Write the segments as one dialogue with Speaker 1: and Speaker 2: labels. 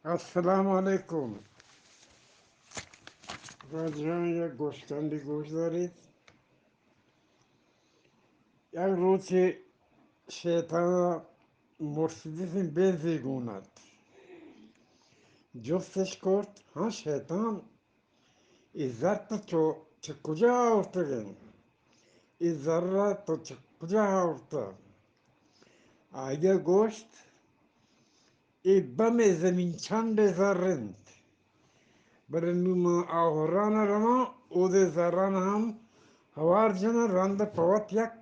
Speaker 1: السلام علیکم. راجعان یک گوشکندی گوش دارید. یک روزی شیطان مرسیدس بزیگوند جفتش کرد ها شیطان این زر چه کجا آورده؟ این ذره تو چه کجا آورده؟ آیا گوشت این بم زمین چند زرند برای ما آهران رما او ده زران هم هوار جن رند پوت یک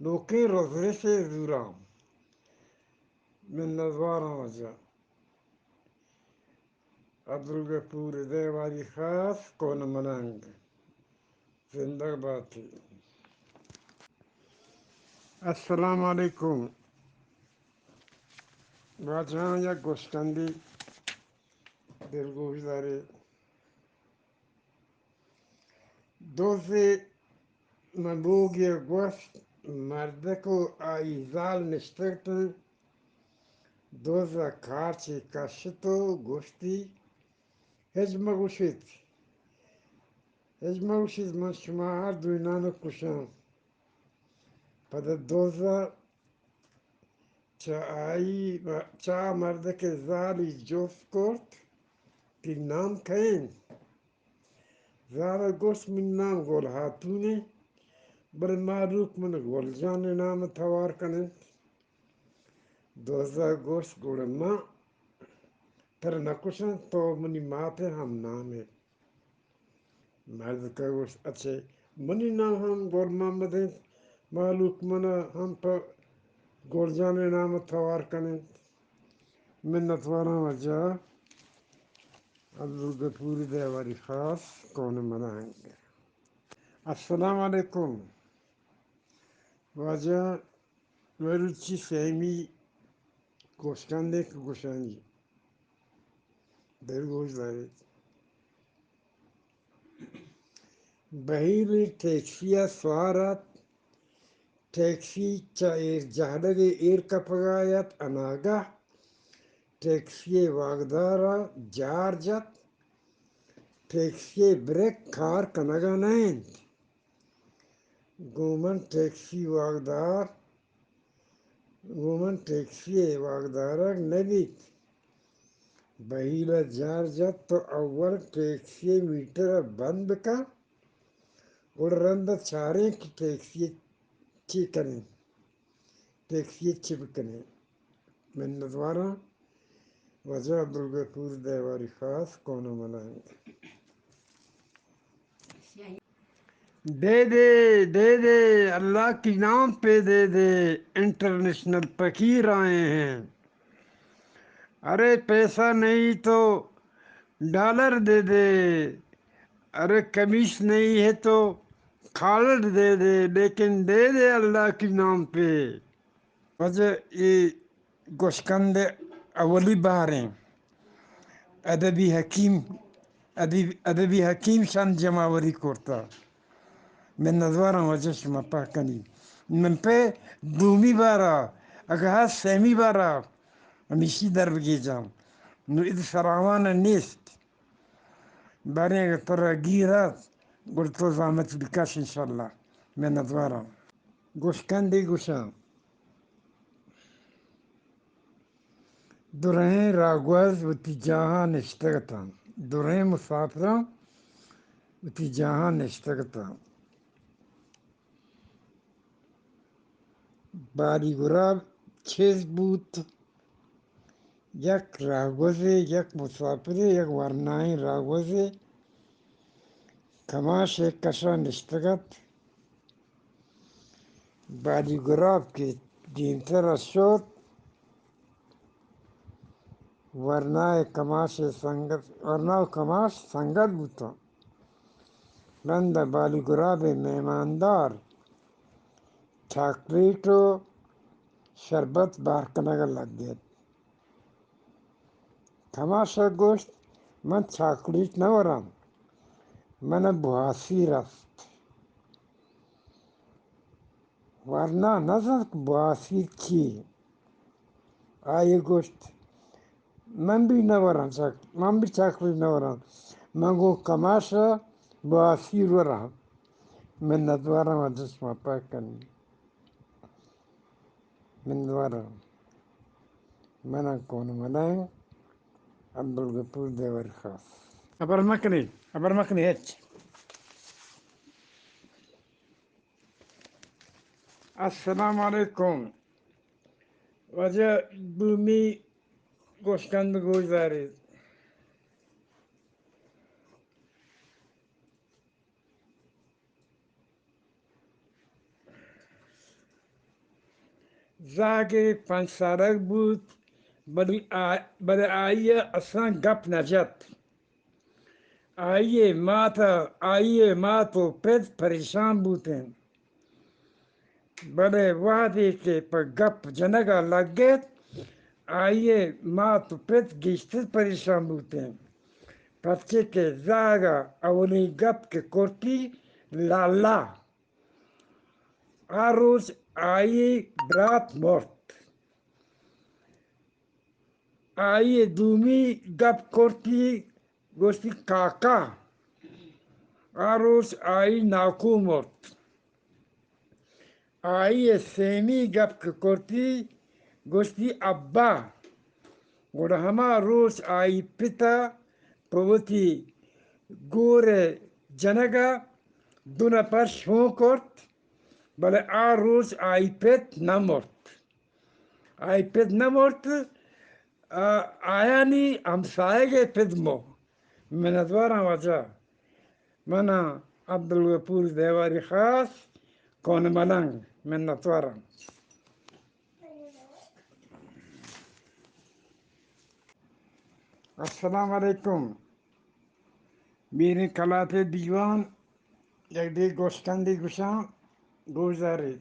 Speaker 1: نوکیں روزه سے زورام من نظوارم وجه عبدالغفور دھواری خاص کون ملنگ زندہ باتی. السلام علیکم. واجهان یک گوشکندی دلگوش داره. دوزی مبوگی گوشت مردکو آیزال نشترتن دوزا کارچی کشتو گوشتی هج مگوشید من شما هر دوینانو کشم پده دوزا چا مردک زالی جفت کرد که نام کهین زال گوشت من نام گل هاتونه بر معروف من گل جان نام توار کنند دوزا گوشت گوڑ ما پر نکشن تو منی ماته هم نامه مرد کا گوشت اچھے منی نام هم گل محمد معلوم منا هم پر گل جان نام توار کنند منتوارا وجہ عبدالغفور دھواری خاص کون ملنگ. السلام علیکم. واجہ بلوچی فہمی گوشکندے کی گوشانی در گوش دارید. بهیل تکفیه سوارت تکفی چا ایر جهده ایر کپگایت اناگه تکفی واگدارا جارجت تکفی بریک کار کنگا نیند گومن تکفی واگدارا نبید بهیل جارجت تو اول تکفی میٹر بند بکا اور رند چاریں کی ٹیکسی چی کنیں ٹیکسی چپ کنیں من نظوارا وجہ عبدالغفور دھواری خاص کون ملنگ. دے دے اللہ کی نام پہ دے دے انٹرنیشنل فقیر آئے ہیں. ارے پیسہ نہیں تو ڈالر دے دے ارے کمیش نہیں ہے تو کھالر دے دے لیکن دے دے اللہ کے نام پہ. وجہ یہ گوشکند اولی بہاریں ادبی حکیم شان جماوری کرتا من نظوارم وجه شما پاکنی من پہ دومی بارا اگر هست سیمی بارا همیشی در بگیجم نو اید فراوان نیست برای اگر پر گیرد گل تو زحمت بکش انشالله من نظوارم. گوشکندی گوشم دورہیں راگوز و تی جہاں نشتگتم دورہیں مسافرم و تی جہاں نشتگتم باری گراب چیز بود یک راگوزه یک مسافره یک ورنای راگوزه کماش کشا نشتگت باری گراب که دیمتر شد ورنای کماش سنگت بودتا بند بالی گراب مهماندار چاکلیٹ و شربت بار کنگا لگ گیا تماشا گوشت من چاکلیٹ نورم من بواسی رفت ورنه نزد بواسی چی آیه گوشت من بی نورم چک من بی چک بی نورم من گو کماشا با سیر ورم من ندوارم ازش ما پاک کنی من دوارم من کنم من عبدالغفور دھواری خاص ابر مکنی هیچ السلام علیکم وجه بومی گوشکند گوزارید زاگی 5 سالک بود بلی آیه اصلا گپ نجد آیه ما تو پد پریشان بودن بله وقتی که پر گپ جنگا لگید آیه ما تو پد گیشتر پریشان بودن پس که زاگا اولی گپ که کرتی لالا هر روز آیه برات مرد آیه دومی گپ کرتی گوشتی کاکا هر روز آیه ناکو مرد آیه سیمی گپ که کرتی گوشتی ابا گوڑا ہما روز آئی پتا پوتی گوره جنگا دو نفر شون کرد بله آن روز آئی پت نمرد آئی پت نمرد آیانی همسایه پدمو من ادوارم وجه منا عبدالغفور دھواری خاص کون ملنگ من ادوارم السلام علیکم میری کلات دیوان یک دی گوشکندی گوشم گوزاری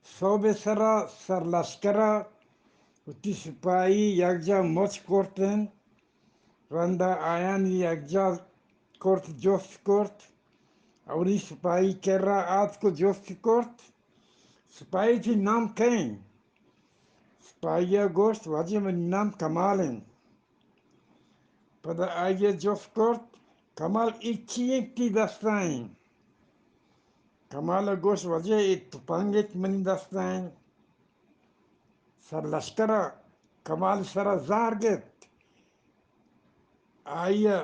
Speaker 1: صوب سرا سرلشکرا و تی سپاهی یک جا مچ کردن رنده آیان یک جا کرد جفت کرد اولی سپاهی کرا آت کو جفت کرد سپاهی تی نام کن سپاهی گوشت واجه من نام کمالن پدا آیه جفت کرد کمال ایچی تی دستاین کمال گوشت واجه ای تپانگت منی دستاین سر لشکرا کمال سرا زارگت آیا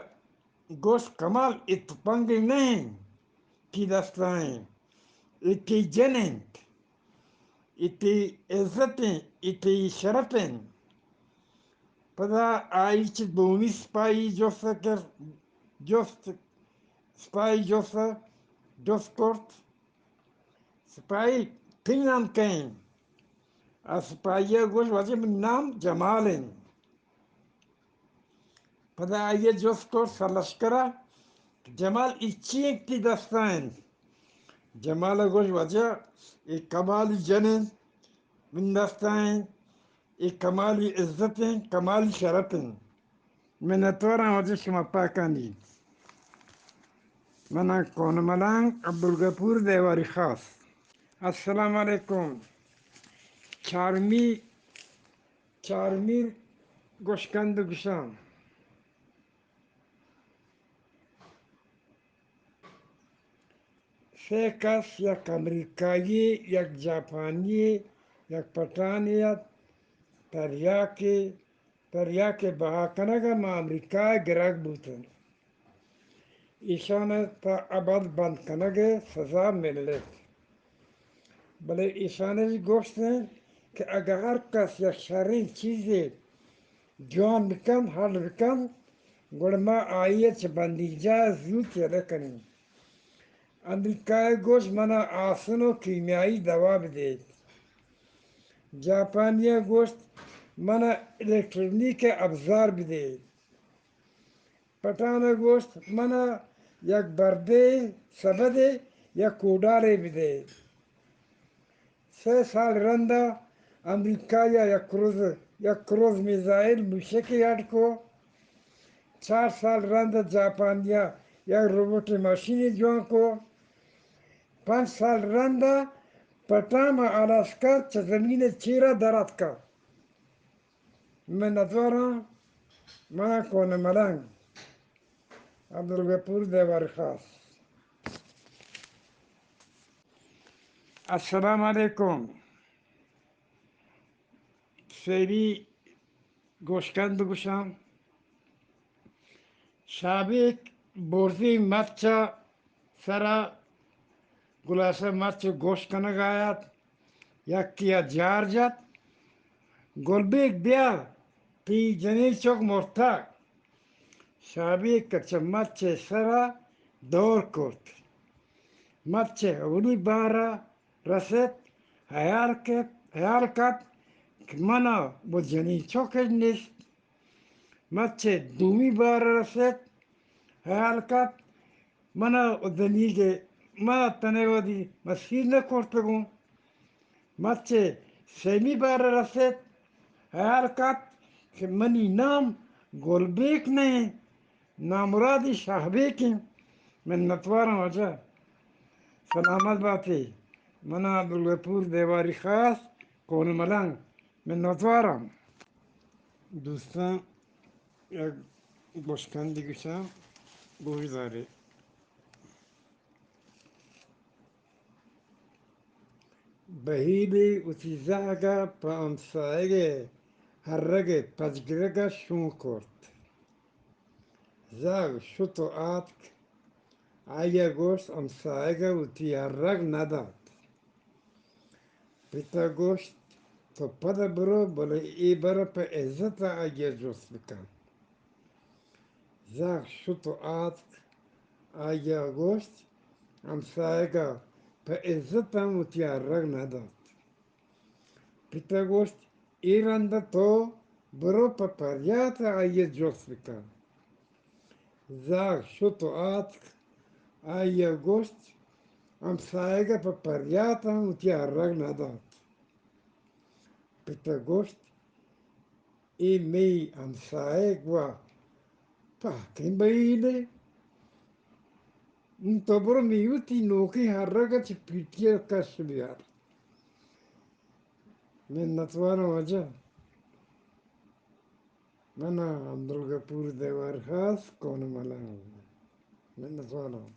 Speaker 1: گوشت کمال ات پنگی نہیں کی دستائیں اتی جننت اتی عزتیں اتی شرفیں پدا آئی چی بومی سپائی جوستا کر جوست سپائی جوستا جوست کرد سپائی پھر نام کہیں سپاہی گوشت واجه من نام جمالن پدا آیه جوست کرد سر لشکرا جمال ایچی تی دستائن جمال گوش وجه ای کمالی جنن من دستائن ای کمالی عزتن کمالی شرفن من اتوارا وجه شما پاکانی من کون ملنگ عبدالغفور دھواری خاص السلام علیکم چارمی گوشکند گوشم سه کس یک امریکایی یک ژاپنی یک پٹانیت تریاک بها کنگا ما امریکا گرگ بودن ایشان تا ابد بند کنگه سزا ملت بله ایشانش گفتن که اگر هر کس یک شرین چیزی جوان بکن حل بکن گوڑ ما آیه چه بندیجا زود تیره کنیم امریکای گوشت منا آسن و کیمیایی دوا بدهید ژاپنی گوشت منا الکترونیک ابزار بدهید پٹان گوشت منا یک برده سبده یک کوداره بدهید 3 سال رنده امریکایا یک کروز میزایل موشک یاد کو 4 سال رنده ژاپنیا یک روبوت ماشینی جوان کو 5 سال رنده پٹام آلاسکا چه زمین چیرا درد کا من نتوارم من کون ملنگ عبدالغفور دھواری خاص. السلام علیکم. سری گوشکند گوشم شابک برزی مرچا سرا گلاسه مرچ گوشکنگ آید یکیا جار جد گلبیک بیا پی جنی چوک مرتاق شابک کچه مرچ سرا دور کرد مرچ اولی بارا رسد حیال کد که منا با جنی چوکش نیست مرچ دومی بارا رسد حیال کد منا ادنیگه منا تنوادی مسیر نکرتگون مرچ سیمی بارا رسد حیال کد که منی نام گلبیک نه نامرادی شهبیکیم من نتوارم آجا سلامت باتی من عبدالغفور دھواری خاص کون ملنگ من نتوارم. دوستان یک گوشکندی گوشم گوش داری. بهیلی اوتی زهگا پا امسایگه هرگه پزگرگه شون کرد زاگ شتو آتک آیا گوشت امسایگه اوتی هرگ نداد پیتا گوشت تو پده برو بله ای برا پا عزت آیا جوست بکن زاگ شتو آتک آیا گوشت امسایگه پا عزت هم اوتی هرگ نداد پیتا گوشت ایرنده تو برو پا پریات آیا جوست بکن زاگ شتو آتک آیا گوشت امسایگه پا پریات هم اوتی هرگ نداد پیتا گوشت ای می امسایگ و پاکین باییده اون تو برو میوتی نوکی هرگه چی پیتیه کش بیار من نتوانم آجا من عبدالغفور دھواری خاص کون ملنگ من نتوانم.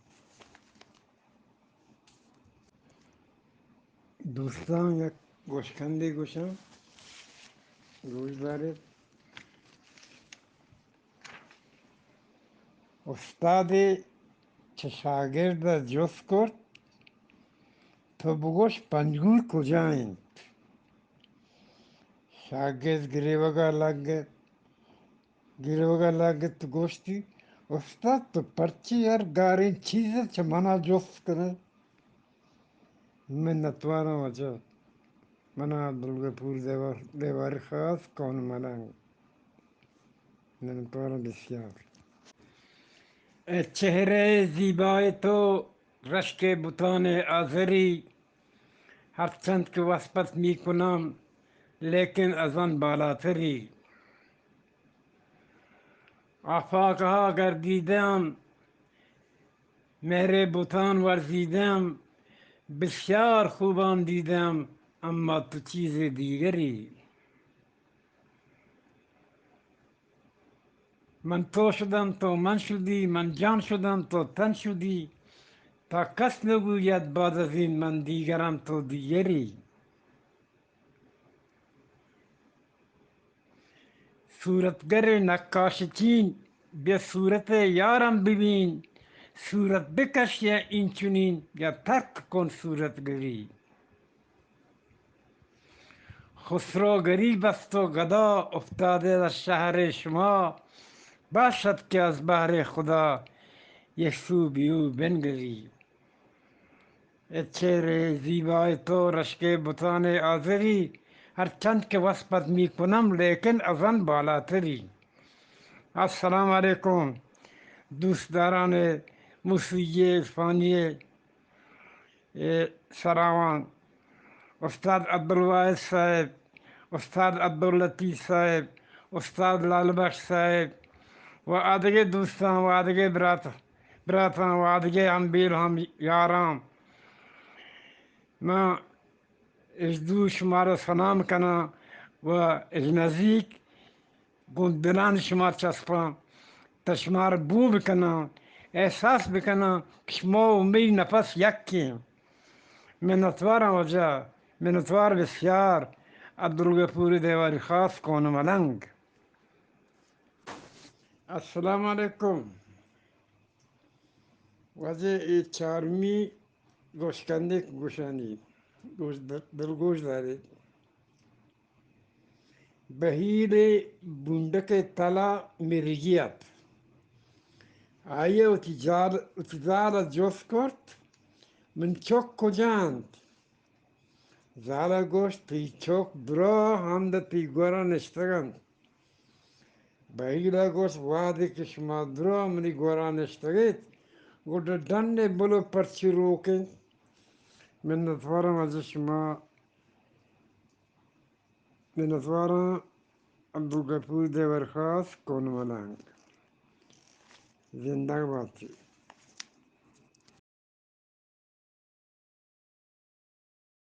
Speaker 1: دوستان یک گوشکندی گوشم گوش دارید. استادی چه شاگرد جز کرد تو بگوش پنجگوی کجایند شاگرد گریوگا لگه تو گوشتی استاد تو پرچی هر گارین چیز چه منا جز کنه من نتوانم آجا من عبدالغفور دھواری خاص کون ملنگ من نتوانم بسیار. چهره زیبای تو رشک بتان آزری هرچند که وصفت می کنم لیکن از آن بالاتری آفاقها گردیدم مهر بتان ورزیدم بسیار خوبان دیدم اما تو چیز دیگری من تو شدم تو من شدی من جان شدم تو تن شدی تا کس نگوید بعد از این من دیگرم تو دیگری صورتگر نقاش چین به صورت یارم ببین صورت بکش یا این چنین یا ترک کن صورتگری خسرو گریب است و گدا افتاده در شهر شما باشد که از بهر خدا یک سو بیو بنگری چهره زیبای تو رشک بتان آزری هرچند که وصفت می کنم لیکن از آن بالاتری. السلام علیکم دوستداران موسیقی عرفانی سراوان استاد عبدالواحد صاحب استاد عبداللطیف صاحب استاد لالبخش صاحب و آدگه دوستان و آدگه براتان و آدگه انبیل هم یاران من از دو شما را سلام کنم و از نزدیک گندلان شما چسبان تشمار بو بکنن احساس بکنن که شما و می نفس یکیم. منتوارم وجه منتوار بسیار عبدالغفور دیواری خاص کنم ملنگ. السلام علیکم. وجه ای چارمی گوشکنده گوشانی دلگوش دارید. بهیر بندک طلا میریگیت آیه اتجار جوز کرد من çok kocand. Zala gost pi çok bro ham da pi gora nestagand. Bahira gost vade ki shma bro mani gora nestagit. Goda danne bolo parchi roke. من نتوارم از شما نتوارم عبدالغفور دیورخواست کنم ملنگ. زنده باشید.